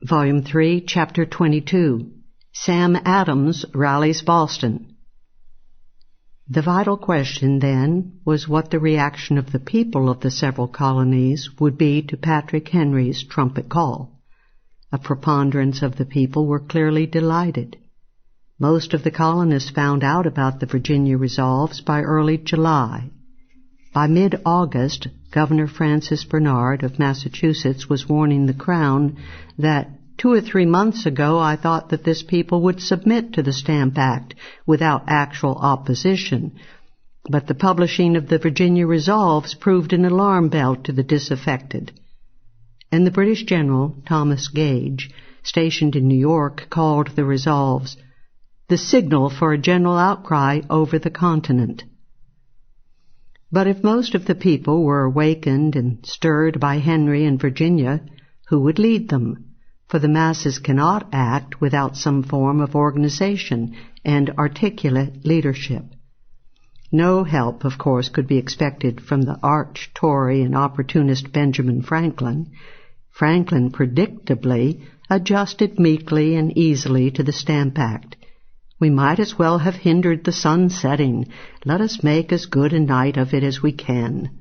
Volume 3, Chapter 22, Sam Adams Rallies Boston. The vital question, then, was what the reaction of the people of the several colonies would be to Patrick Henry's trumpet call. A preponderance of the people were clearly delighted. Most of the colonists found out about the Virginia resolves by early July. By mid-August, Governor Francis Bernard of Massachusetts was warning the Crown that 2 or 3 months ago I thought that this people would submit to the Stamp Act without actual opposition, but the publishing of the Virginia resolves proved an alarm bell to the disaffected. And the British General, Thomas Gage, stationed in New York, called the resolves the signal for a general outcry over the continent. But if most of the people were awakened and stirred by Henry and Virginia, who would lead them? For the masses cannot act without some form of organization and articulate leadership. No help, of course, could be expected from the arch Tory and opportunist Benjamin Franklin. Franklin predictably adjusted meekly and easily to the Stamp Act. We might as well have hindered the sun setting. Let us make as good a night of it as we can.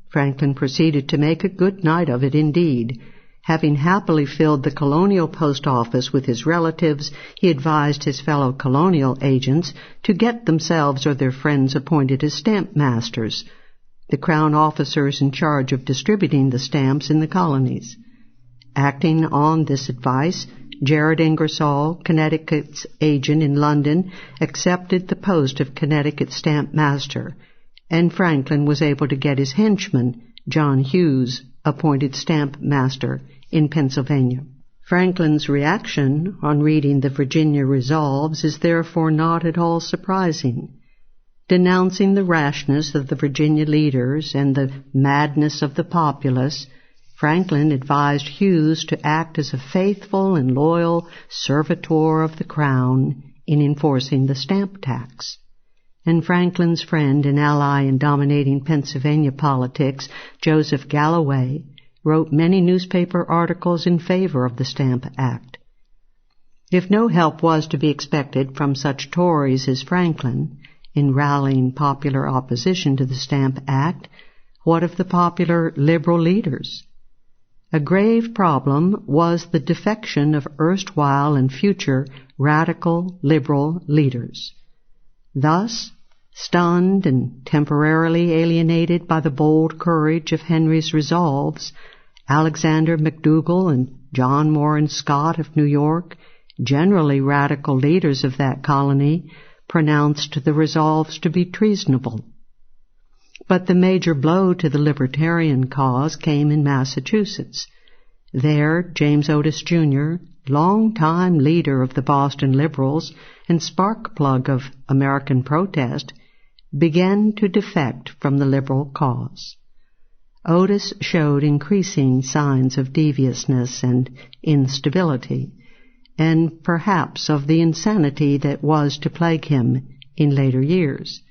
Franklin proceeded to make a good night of it indeed. Having happily filled the Colonial post office with his relatives, he advised his fellow colonial agents to get themselves or their friends appointed as stamp masters, the Crown officers in charge of distributing the stamps in the colonies. Acting on this advice, Jared Ingersoll, Connecticut's agent in London, accepted the post of Connecticut stamp master, and Franklin was able to get his henchman, John Hughes, appointed stamp master in Pennsylvania. Franklin's reaction on reading the Virginia resolves is therefore not at all surprising. Denouncing the rashness of the Virginia leaders and the madness of the populace, Franklin advised Hughes to act as a faithful and loyal servitor of the Crown in enforcing the stamp tax. And Franklin's friend and ally in dominating Pennsylvania politics, Joseph Galloway, wrote many newspaper articles in favor of the Stamp Act. If no help was to be expected from such Tories as Franklin in rallying popular opposition to the Stamp Act, what of the popular liberal leaders? A grave problem was the defection of erstwhile and future radical liberal leaders. Thus, stunned and temporarily alienated by the bold courage of Henry's resolves, Alexander McDougall and John Moran Scott of New York, generally radical leaders of that colony, pronounced the resolves to be treasonable. But the major blow to the libertarian cause came in Massachusetts. There, James Otis, Jr., longtime leader of the Boston Liberals and spark-plug of American protest, began to defect from the liberal cause. Otis showed increasing signs of deviousness and instability, and perhaps of the insanity that was to plague him in later years.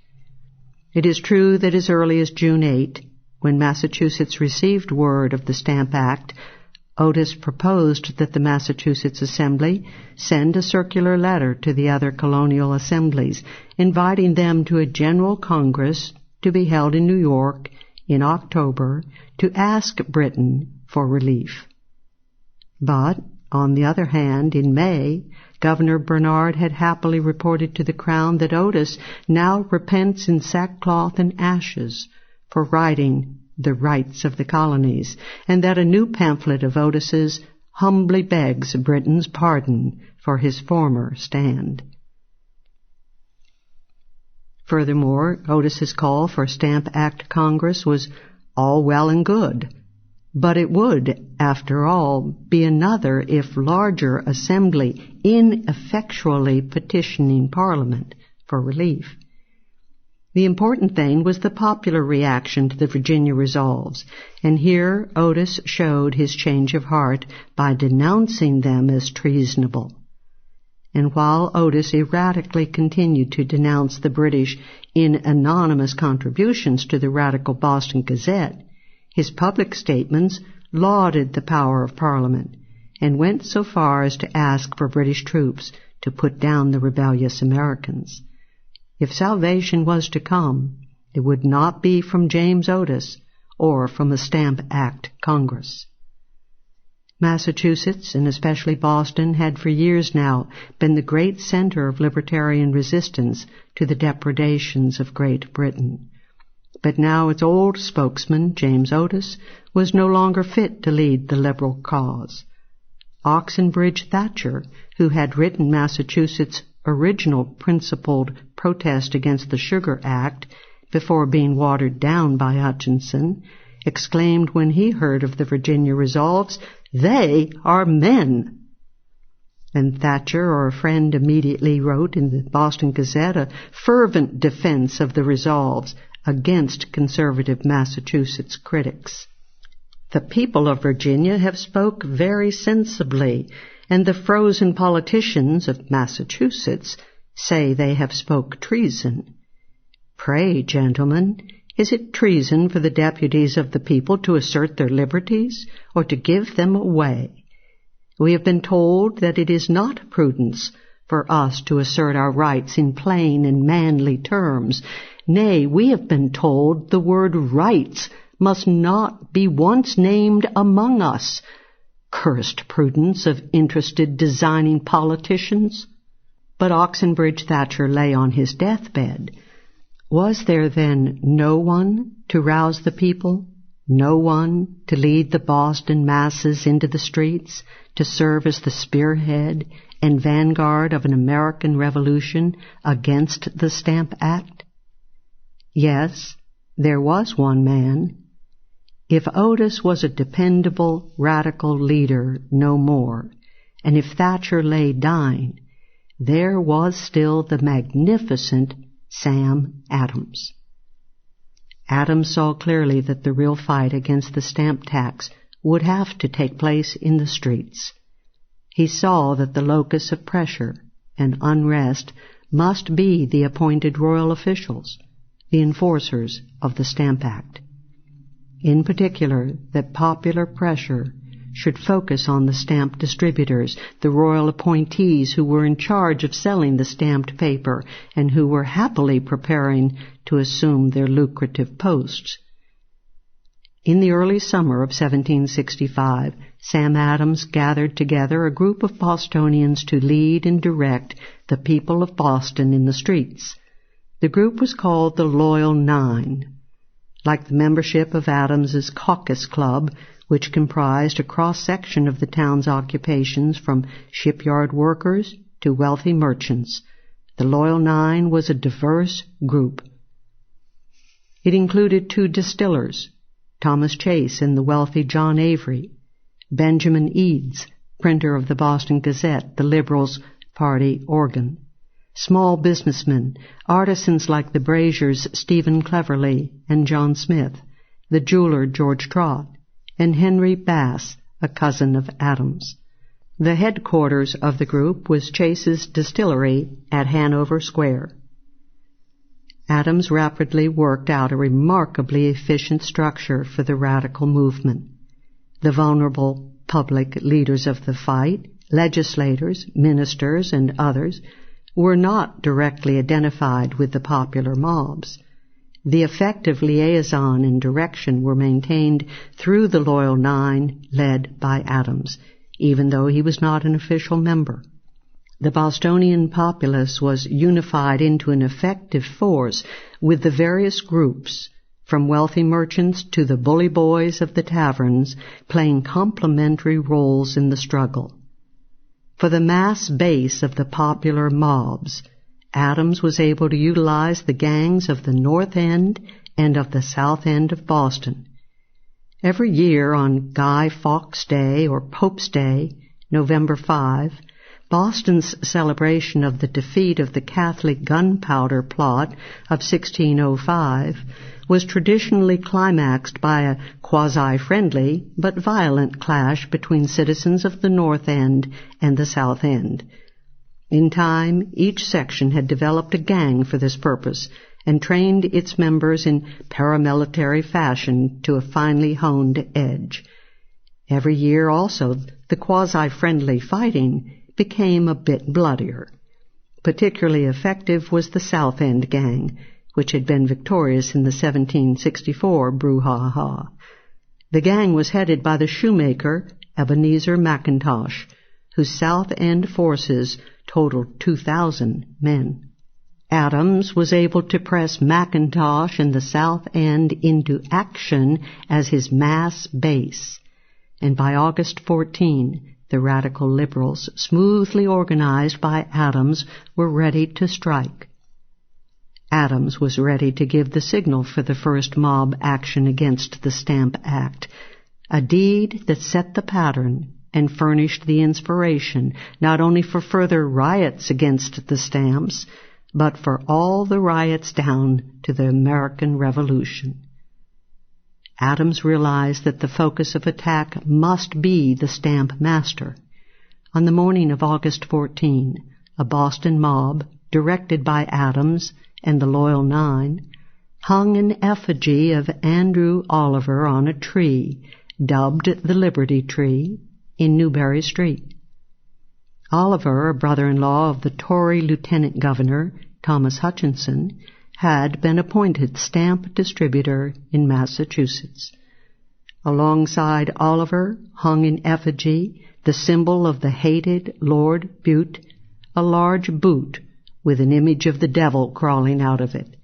It is true that as early as June 8, when Massachusetts received word of the Stamp Act, Otis proposed that the Massachusetts Assembly send a circular letter to the other colonial assemblies, inviting them to a General Congress to be held in New York in October to ask Britain for relief. But, on the other hand, in May, Governor Bernard had happily reported to the Crown that Otis now repents in sackcloth and ashes for writing The Rights of the Colonies, and that a new pamphlet of Otis's humbly begs Britain's pardon for his former stand. Furthermore, Otis's call for a Stamp Act Congress was all well and good, but it would, after all, be another, if larger, assembly ineffectually petitioning Parliament for relief. The important thing was the popular reaction to the Virginia resolves, and here Otis showed his change of heart by denouncing them as treasonable. And while Otis erratically continued to denounce the British in anonymous contributions to the radical Boston Gazette, his public statements lauded the power of Parliament, and went so far as to ask for British troops to put down the rebellious Americans. If salvation was to come, it would not be from James Otis or from a Stamp Act Congress. Massachusetts, and especially Boston, had for years now been the great center of libertarian resistance to the depredations of Great Britain. But now its old spokesman, James Otis, was no longer fit to lead the liberal cause. Oxenbridge Thatcher, who had written Massachusetts' original principled protest against the Sugar Act before being watered down by Hutchinson, exclaimed when he heard of the Virginia resolves, "They are men!" And Thatcher or a friend immediately wrote in the Boston Gazette a fervent defense of the resolves against conservative Massachusetts critics. The people of Virginia have spoke very sensibly, and the frozen politicians of Massachusetts say they have spoke treason. Pray, gentlemen, is it treason for the deputies of the people to assert their liberties, or to give them away? We have been told that it is not prudence for us to assert our rights in plain and manly terms. Nay, we have been told the word rights must not be once named among us. Cursed prudence of interested, designing politicians. But Oxenbridge Thatcher lay on his deathbed. Was there then no one to rouse the people? No one to lead the Boston masses into the streets, to serve as the spearhead and vanguard of an American revolution against the Stamp Act? Yes, there was one man. If Otis was a dependable, radical leader no more, and if Thatcher lay dying, there was still the magnificent Sam Adams. Adams saw clearly that the real fight against the stamp tax would have to take place in the streets. He saw that the locus of pressure and unrest must be the appointed royal officials, the enforcers of the Stamp Act. In particular, that popular pressure should focus on the stamp distributors, the royal appointees who were in charge of selling the stamped paper and who were happily preparing to assume their lucrative posts. In the early summer of 1765, Sam Adams gathered together a group of Bostonians to lead and direct the people of Boston in the streets. The group was called the Loyal Nine. Like the membership of Adams's Caucus Club, which comprised a cross-section of the town's occupations from shipyard workers to wealthy merchants, the Loyal Nine was a diverse group. It included 2 distillers, Thomas Chase and the wealthy John Avery, Benjamin Eads, printer of the Boston Gazette, the Liberals' party organ, small businessmen, artisans like the braziers Stephen Cleverly and John Smith, the jeweler George Trott, and Henry Bass, a cousin of Adams. The headquarters of the group was Chase's distillery at Hanover Square. Adams rapidly worked out a remarkably efficient structure for the radical movement. The vulnerable public leaders of the fight, legislators, ministers, and others, were not directly identified with the popular mobs. The effective liaison and direction were maintained through the Loyal Nine, led by Adams, even though he was not an official member. The Bostonian populace was unified into an effective force with the various groups, from wealthy merchants to the bully boys of the taverns, playing complementary roles in the struggle. For the mass base of the popular mobs, Adams was able to utilize the gangs of the North End and of the South End of Boston. Every year on Guy Fawkes Day or Pope's Day, November 5, Boston's celebration of the defeat of the Catholic gunpowder plot of 1605 was traditionally climaxed by a quasi-friendly but violent clash between citizens of the North End and the South End. In time, each section had developed a gang for this purpose and trained its members in paramilitary fashion to a finely honed edge. Every year also the quasi-friendly fighting became a bit bloodier. Particularly effective was the South End gang, which had been victorious in the 1764 brouhaha. The gang was headed by the shoemaker Ebenezer McIntosh, whose South End forces totaled 2,000 men. Adams was able to press McIntosh and the South End into action as his mass base, and by August 14, the radical liberals, smoothly organized by Adams, were ready to strike. Adams was ready to give the signal for the first mob action against the Stamp Act, a deed that set the pattern and furnished the inspiration not only for further riots against the stamps, but for all the riots down to the American Revolution. Adams realized that the focus of attack must be the stamp master. On the morning of August 14, a Boston mob, directed by Adams and the Loyal Nine, hung an effigy of Andrew Oliver on a tree, dubbed the Liberty Tree, in Newbury Street. Oliver, a brother-in-law of the Tory Lieutenant Governor, Thomas Hutchinson, had been appointed stamp distributor in Massachusetts. Alongside Oliver hung in effigy, the symbol of the hated Lord Bute, a large boot with an image of the devil crawling out of it.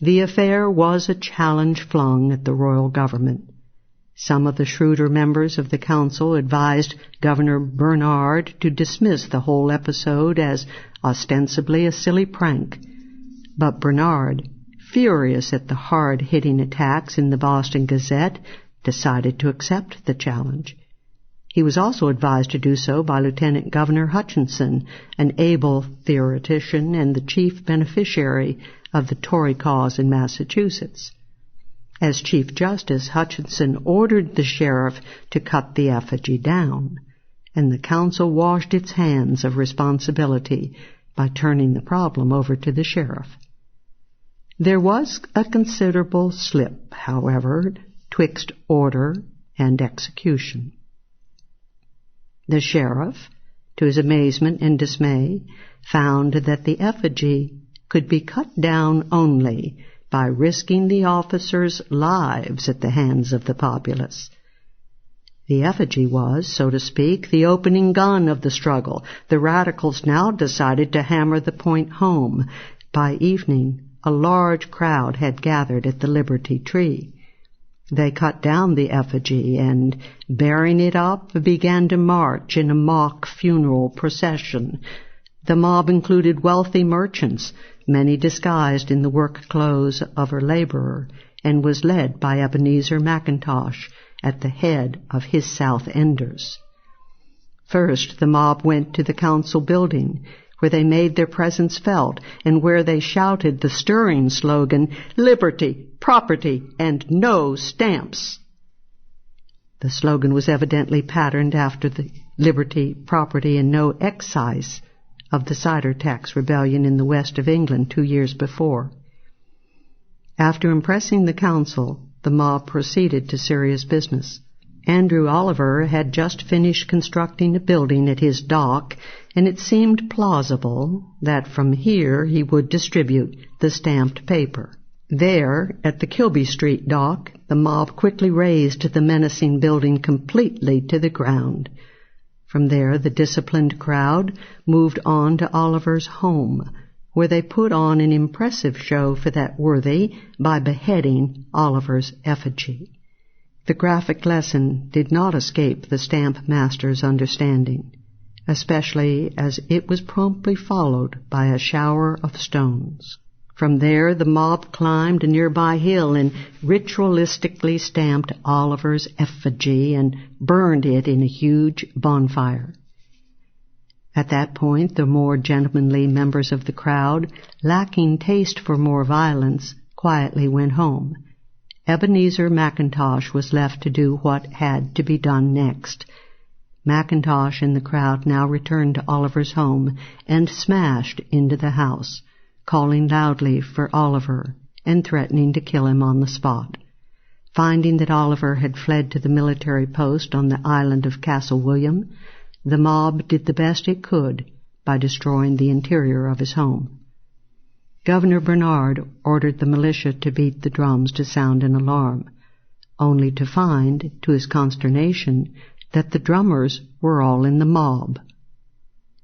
The affair was a challenge flung at the royal government. Some of the shrewder members of the council advised Governor Bernard to dismiss the whole episode as ostensibly a silly prank. But Bernard, furious at the hard-hitting attacks in the Boston Gazette, decided to accept the challenge. He was also advised to do so by Lieutenant Governor Hutchinson, an able theoretician and the chief beneficiary of the Tory cause in Massachusetts. As Chief Justice, Hutchinson ordered the sheriff to cut the effigy down, and the council washed its hands of responsibility by turning the problem over to the sheriff. There was a considerable slip, however, twixt order and execution. The sheriff, to his amazement and dismay, found that the effigy could be cut down only by risking the officers' lives at the hands of the populace. The effigy was, so to speak, the opening gun of the struggle. The radicals now decided to hammer the point home. By evening, a large crowd had gathered at the Liberty Tree. They cut down the effigy and, bearing it up, began to march in a mock funeral procession. The mob included wealthy merchants, many disguised in the work clothes of a laborer, and was led by Ebenezer McIntosh at the head of his South Enders. First, the mob went to the council building, where they made their presence felt, and where they shouted the stirring slogan, "Liberty, property, and no stamps." The slogan was evidently patterned after the liberty, property, and no excise of the cider tax rebellion in the west of England 2 years before. After impressing the council, the mob proceeded to serious business. Andrew Oliver had just finished constructing a building at his dock, and it seemed plausible that from here he would distribute the stamped paper. There, at the Kilby Street dock, the mob quickly razed the menacing building completely to the ground. From there, the disciplined crowd moved on to Oliver's home, where they put on an impressive show for that worthy by beheading Oliver's effigy. The graphic lesson did not escape the stamp master's understanding, especially as it was promptly followed by a shower of stones. From there, the mob climbed a nearby hill and ritualistically stamped Oliver's effigy and burned it in a huge bonfire. At that point, the more gentlemanly members of the crowd, lacking taste for more violence, quietly went home. Ebenezer McIntosh was left to do what had to be done next. McIntosh and the crowd now returned to Oliver's home and smashed into the house, calling loudly for Oliver and threatening to kill him on the spot. Finding that Oliver had fled to the military post on the island of Castle William, the mob did the best it could by destroying the interior of his home. Governor Bernard ordered the militia to beat the drums to sound an alarm, only to find, to his consternation, that the drummers were all in the mob.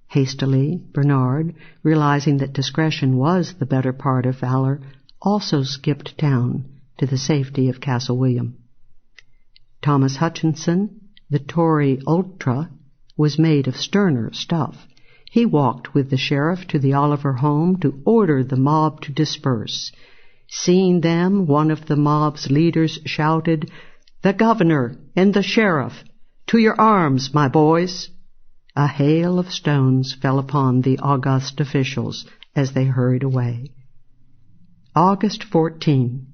Hastily, Bernard, realizing that discretion was the better part of valor, also skipped town to the safety of Castle William. Thomas Hutchinson, the Tory ultra, was made of sterner stuff. He walked with the sheriff to the Oliver home to order the mob to disperse. Seeing them, one of the mob's leaders shouted, "The governor and the sheriff! To your arms, my boys!" A hail of stones fell upon the august officials as they hurried away. August 14.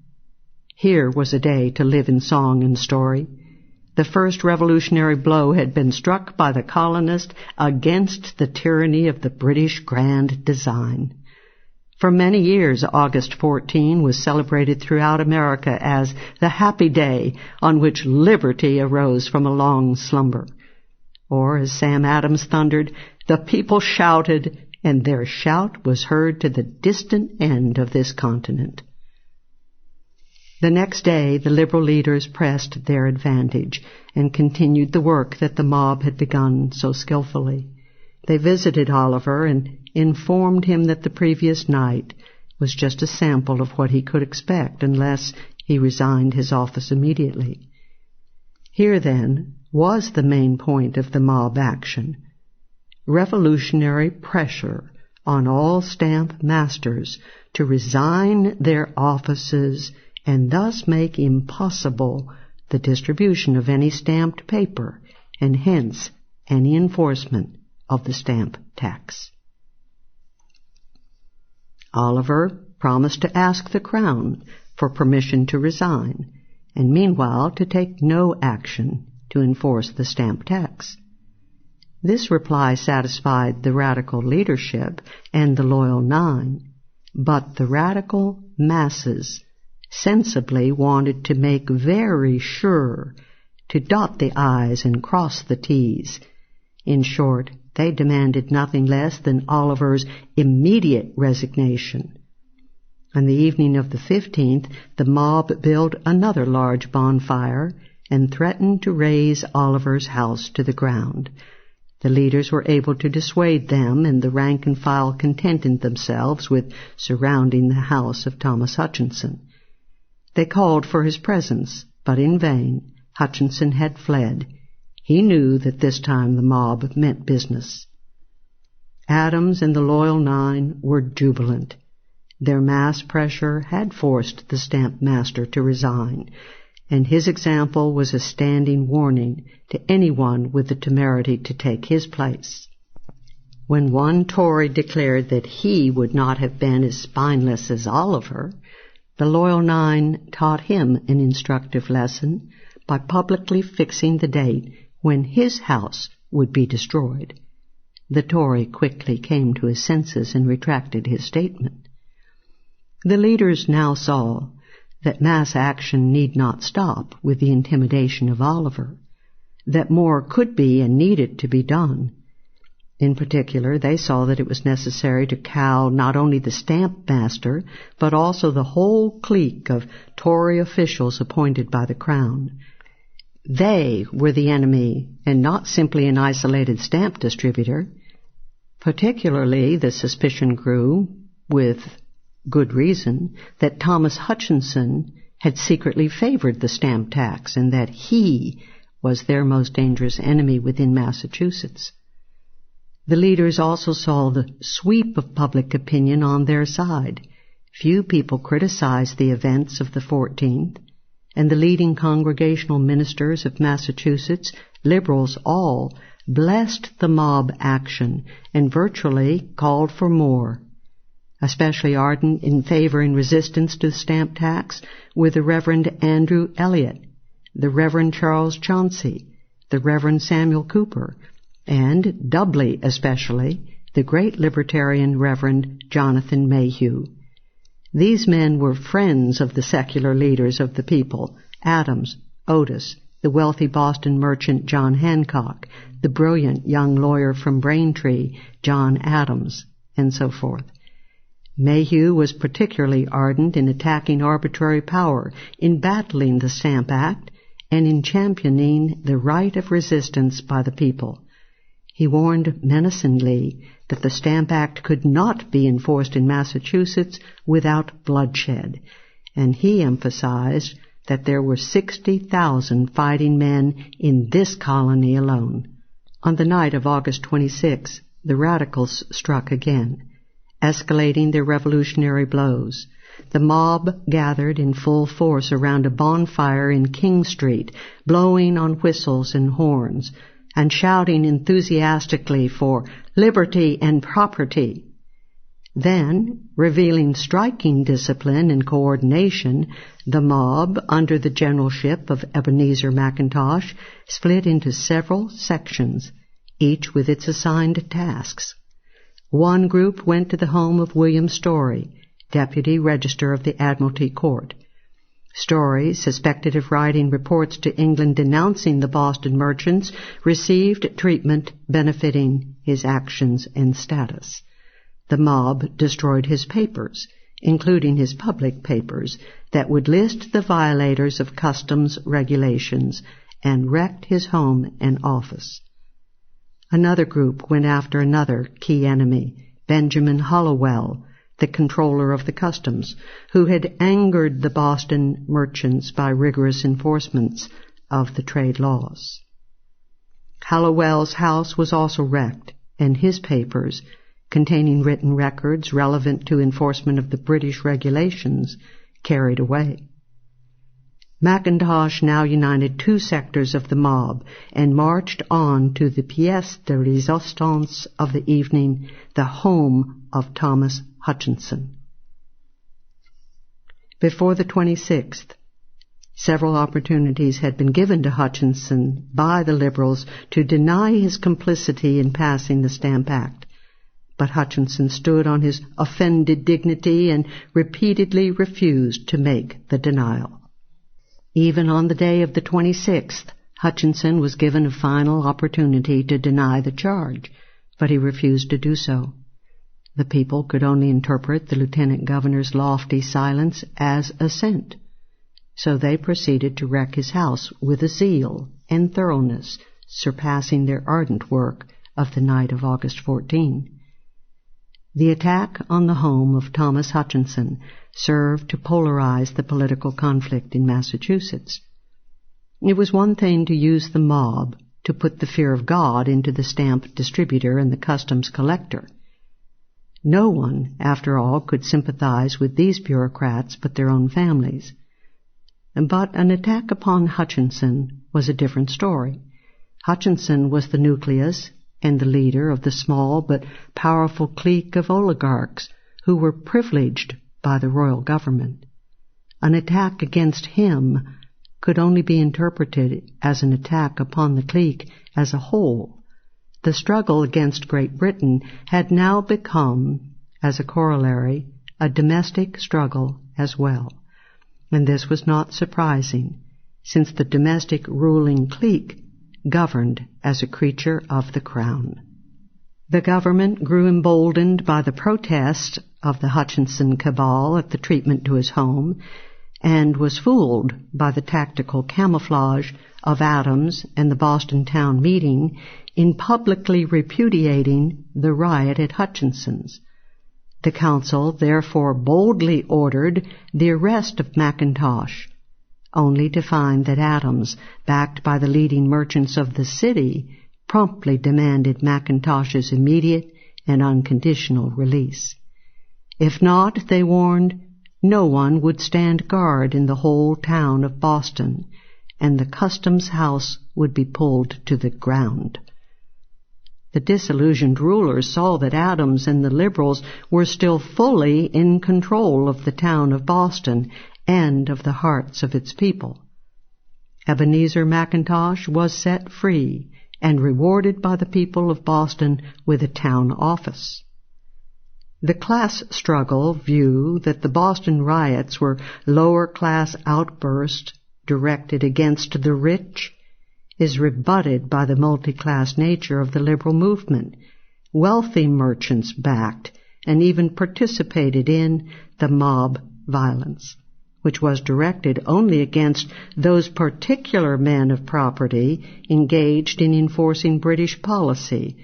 Here was a day to live in song and story. The first revolutionary blow had been struck by the colonists against the tyranny of the British Grand Design. For many years, August 14 was celebrated throughout America as the happy day on which liberty arose from a long slumber. Or, as Sam Adams thundered, the people shouted, and their shout was heard to the distant end of this continent. The next day, the liberal leaders pressed their advantage and continued the work that the mob had begun so skillfully. They visited Oliver and informed him that the previous night was just a sample of what he could expect unless he resigned his office immediately. Here, then, was the main point of the mob action: revolutionary pressure on all stamp masters to resign their offices and thus make impossible the distribution of any stamped paper, and hence any enforcement of the stamp tax. Oliver promised to ask the Crown for permission to resign, and meanwhile to take no action to enforce the stamp tax. This reply satisfied the radical leadership and the Loyal Nine, but the radical masses sensibly wanted to make very sure, to dot the I's and cross the T's. In short, they demanded nothing less than Oliver's immediate resignation. On the evening of the 15th, the mob built another large bonfire and threatened to raze Oliver's house to the ground. The leaders were able to dissuade them, and the rank and file contented themselves with surrounding the house of Thomas Hutchinson. They called for his presence, but in vain. Hutchinson had fled. He knew that this time the mob meant business. Adams and the Loyal Nine were jubilant. Their mass pressure had forced the stamp master to resign, and his example was a standing warning to anyone with the temerity to take his place. When one Tory declared that he would not have been as spineless as Oliver, the Loyal Nine taught him an instructive lesson by publicly fixing the date when his house would be destroyed. The Tory quickly came to his senses and retracted his statement. The leaders now saw that mass action need not stop with the intimidation of Oliver, that more could be and needed to be done. In particular, they saw that it was necessary to cow not only the stamp master, but also the whole clique of Tory officials appointed by the Crown. They were the enemy, and not simply an isolated stamp distributor. Particularly, the suspicion grew, with good reason, that Thomas Hutchinson had secretly favored the stamp tax, and that he was their most dangerous enemy within Massachusetts. The leaders also saw the sweep of public opinion on their side. Few people criticized the events of the 14th, and the leading congregational ministers of Massachusetts, liberals all, blessed the mob action and virtually called for more. Especially ardent in favor and resistance to the stamp tax were the Reverend Andrew Elliott, the Reverend Charles Chauncey, the Reverend Samuel Cooper, and, doubly especially, the great libertarian Reverend Jonathan Mayhew. These men were friends of the secular leaders of the people, Adams, Otis, the wealthy Boston merchant John Hancock, the brilliant young lawyer from Braintree, John Adams, and so forth. Mayhew was particularly ardent in attacking arbitrary power, in battling the Stamp Act, and in championing the right of resistance by the people. He warned menacingly that the Stamp Act could not be enforced in Massachusetts without bloodshed, and he emphasized that there were 60,000 fighting men in this colony alone. On the night of August 26, the radicals struck again, escalating their revolutionary blows. The mob gathered in full force around a bonfire in King Street, blowing on whistles and horns, and shouting enthusiastically for liberty and property. Then, revealing striking discipline and coordination, the mob, under the generalship of Ebenezer McIntosh, split into several sections, each with its assigned tasks. One group went to the home of William Story, Deputy Register of the Admiralty Court. Story, suspected of writing reports to England denouncing the Boston merchants, received treatment benefiting his actions and status. The mob destroyed his papers, including his public papers, that would list the violators of customs regulations, and wrecked his home and office. Another group went after another key enemy, Benjamin Hollowell, the controller of the customs, who had angered the Boston merchants by rigorous enforcements of the trade laws. Hallowell's house was also wrecked, and his papers, containing written records relevant to enforcement of the British regulations, carried away. McIntosh now united two sectors of the mob and marched on to the pièce de résistance of the evening, the home of Thomas Hutchinson. Before the 26th, several opportunities had been given to Hutchinson by the Liberals to deny his complicity in passing the Stamp Act, but Hutchinson stood on his offended dignity and repeatedly refused to make the denial. Even on the day of the 26th, Hutchinson was given a final opportunity to deny the charge, but he refused to do so. The people could only interpret the lieutenant governor's lofty silence as assent, so they proceeded to wreck his house with a zeal and thoroughness surpassing their ardent work of the night of August 14. The attack on the home of Thomas Hutchinson served to polarize the political conflict in Massachusetts. It was one thing to use the mob to put the fear of God into the stamp distributor and the customs collector. No one, after all, could sympathize with these bureaucrats but their own families. But an attack upon Hutchinson was a different story. Hutchinson was the nucleus and the leader of the small but powerful clique of oligarchs who were privileged by the royal government. An attack against him could only be interpreted as an attack upon the clique as a whole. The struggle against Great Britain had now become, as a corollary, a domestic struggle as well. And this was not surprising, since the domestic ruling clique governed as a creature of the crown. The government grew emboldened by the protest of the Hutchinson cabal at the treatment to his home, and was fooled by the tactical camouflage of Adams and the Boston town meeting in publicly repudiating the riot at Hutchinson's. The council therefore boldly ordered the arrest of McIntosh, only to find that Adams, backed by the leading merchants of the city, promptly demanded McIntosh's immediate and unconditional release. If not, they warned, no one would stand guard in the whole town of Boston, and the customs house would be pulled to the ground. The disillusioned rulers saw that Adams and the Liberals were still fully in control of the town of Boston and of the hearts of its people. Ebenezer McIntosh was set free and rewarded by the people of Boston with a town office. The class struggle view that the Boston riots were lower-class outbursts directed against the rich is rebutted by the multi-class nature of the liberal movement. Wealthy merchants backed and even participated in the mob violence, which was directed only against those particular men of property engaged in enforcing British policy.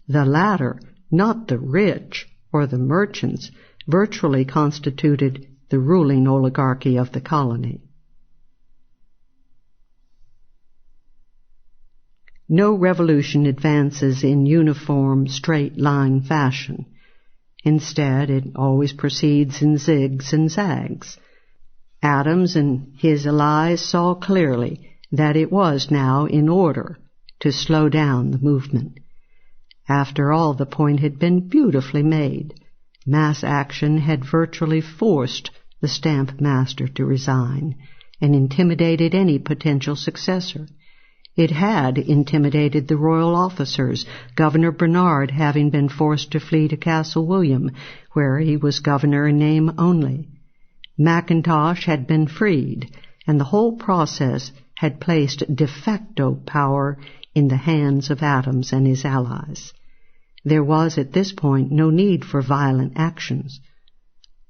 The latter, not the rich or the merchants, virtually constituted the ruling oligarchy of the colony. No revolution advances in uniform, straight-line fashion. Instead, it always proceeds in zigs and zags. Adams and his allies saw clearly that it was now in order to slow down the movement. After all, the point had been beautifully made. Mass action had virtually forced the stamp master to resign and intimidated any potential successor. It had intimidated the royal officers, Governor Bernard having been forced to flee to Castle William, where he was governor in name only. Mackintosh had been freed, and the whole process had placed de facto power in the hands of Adams and his allies. There was at this point no need for violent actions.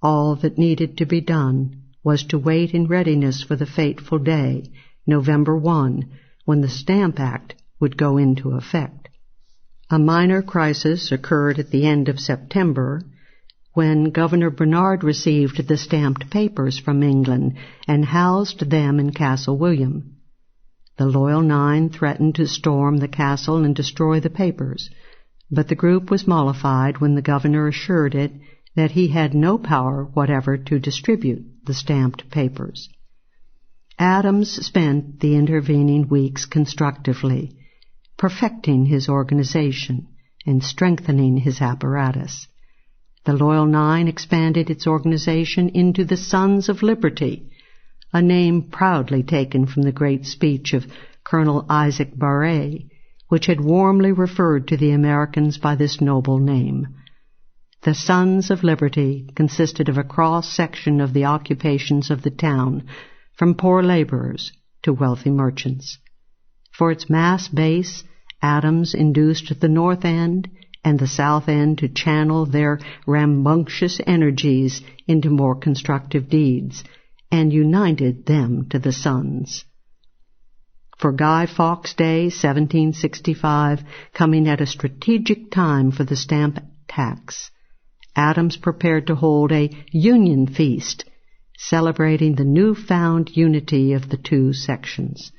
All that needed to be done was to wait in readiness for the fateful day, November 1, when the Stamp Act would go into effect. A minor crisis occurred at the end of September, when Governor Bernard received the stamped papers from England and housed them in Castle William. The Loyal Nine threatened to storm the castle and destroy the papers, but the group was mollified when the governor assured it that he had no power whatever to distribute the stamped papers. Adams spent the intervening weeks constructively, perfecting his organization and strengthening his apparatus. The Loyal Nine expanded its organization into the Sons of Liberty, a name proudly taken from the great speech of Colonel Isaac Barré, which had warmly referred to the Americans by this noble name. The Sons of Liberty consisted of a cross-section of the occupations of the town, from poor laborers to wealthy merchants. For its mass base, Adams induced the North End and the South End to channel their rambunctious energies into more constructive deeds, and united them to the Sons. For Guy Fawkes Day, 1765, coming at a strategic time for the stamp tax, Adams prepared to hold a Union Feast, celebrating the newfound unity of the two sections.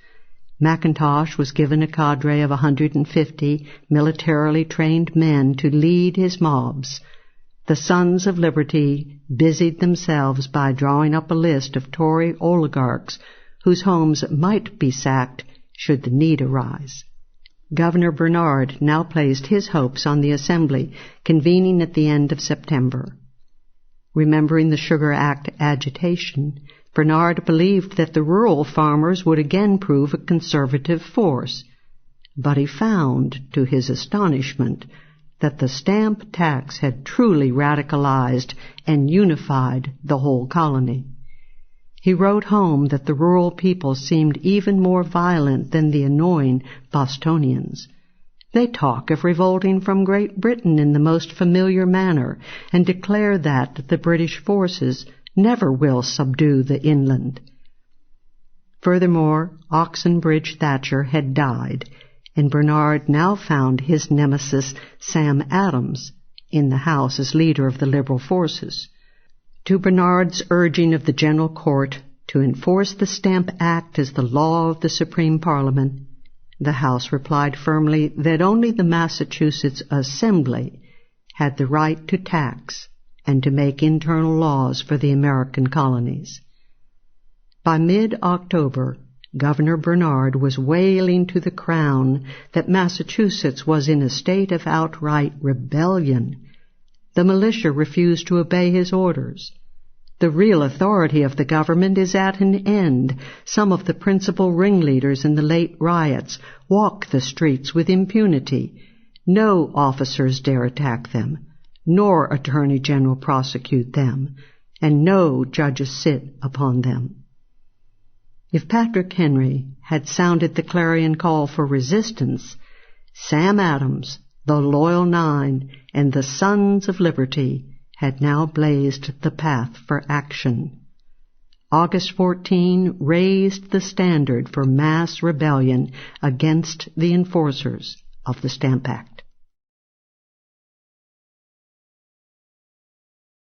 Mackintosh was given a cadre of 150 militarily trained men to lead his mobs. The Sons of Liberty busied themselves by drawing up a list of Tory oligarchs whose homes might be sacked should the need arise. Governor Bernard now placed his hopes on the Assembly, convening at the end of September. Remembering the Sugar Act agitation, Bernard believed that the rural farmers would again prove a conservative force, but he found, to his astonishment, that the stamp tax had truly radicalized and unified the whole colony. He wrote home that the rural people seemed even more violent than the annoying Bostonians. They talk of revolting from Great Britain in the most familiar manner, and declare that the British forces never will subdue the inland. Furthermore, Oxenbridge Thatcher had died, and Bernard now found his nemesis Sam Adams in the House as leader of the Liberal forces. To Bernard's urging of the General Court to enforce the Stamp Act as the law of the Supreme Parliament, the House replied firmly that only the Massachusetts Assembly had the right to tax and to make internal laws for the American colonies. By mid-October, Governor Bernard was wailing to the Crown that Massachusetts was in a state of outright rebellion. The militia refused to obey his orders. The real authority of the government is at an end. Some of the principal ringleaders in the late riots walk the streets with impunity. No officers dare attack them, nor Attorney General prosecute them, and no judges sit upon them. If Patrick Henry had sounded the clarion call for resistance, Sam Adams, the Loyal Nine, and the Sons of Liberty had now blazed the path for action. August 14 raised the standard for mass rebellion against the enforcers of the Stamp Act.